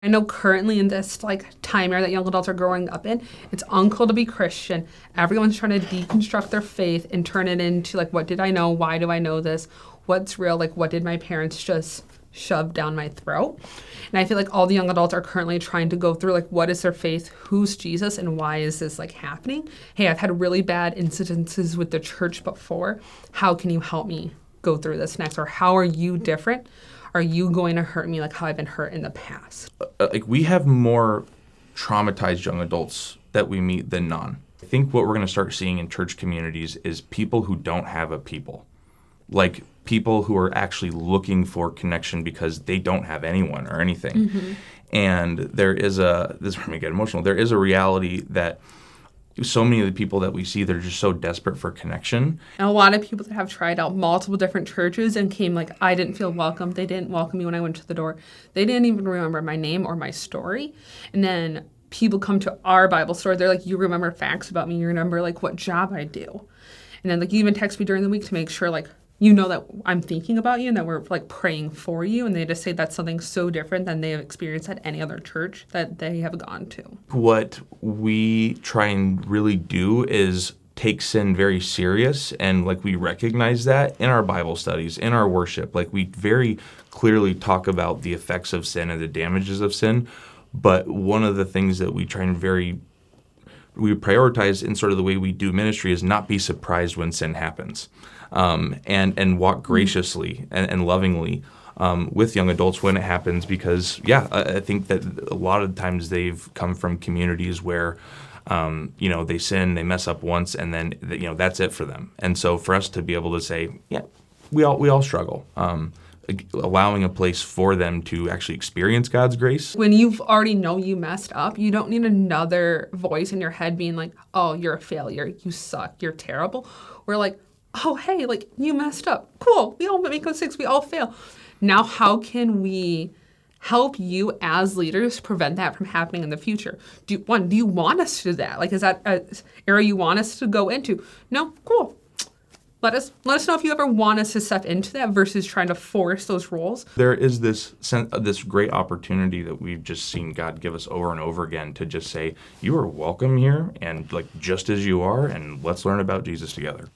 I know currently in this like time era that young adults are growing up in, it's uncool to be Christian. Everyone's trying to deconstruct their faith and turn it into like, what did I know? Why do I know this? What's real? Like, what did my parents just shove down my throat? And I feel like all the young adults are currently trying to go through like, what is their faith? Who's Jesus? And why is this like happening? Hey, I've had really bad incidences with the church before. How can you help me go through this next? Or how are you different? Are you going to hurt me like how I've been hurt in the past? Like we have more traumatized young adults that we meet than non. I think what we're going to start seeing in church communities is people who don't have a people. Like people who are actually looking for connection because they don't have anyone or anything. Mm-hmm. And this is where we get emotional, there is a reality that so many of the people that we see, they're just so desperate for connection. And a lot of people that have tried out multiple different churches and came like, I didn't feel welcome. They didn't welcome me when I went to the door. They didn't even remember my name or my story. And then people come to our Bible store. They're like, you remember facts about me. You remember like what job I do. And then like you even text me during the week to make sure like, you know that I'm thinking about you and that we're like praying for you. And they just say that's something so different than they have experienced at any other church that they have gone to. What we try and really do is take sin very serious, and like we recognize that in our Bible studies, in our worship. Like we very clearly talk about the effects of sin and the damages of sin. But one of the things that we try and we prioritize in sort of the way we do ministry is not be surprised when sin happens. And walk graciously and lovingly with young adults when it happens, because, I think that a lot of times they've come from communities where, they sin, they mess up once, and then, that's it for them. And so for us to be able to say, we all struggle, allowing a place for them to actually experience God's grace. When you've already know you messed up, you don't need another voice in your head being like, oh, you're a failure, you suck, you're terrible. We're like, oh, hey, like, you messed up. Cool. We all make mistakes. We all fail. Now, how can we help you as leaders prevent that from happening in the future? Do you want us to do that? Like, is that an area you want us to go into? No? Cool. Let us know if you ever want us to step into that versus trying to force those roles. There is this great opportunity that we've just seen God give us over and over again to just say, you are welcome here, and like just as you are, and let's learn about Jesus together.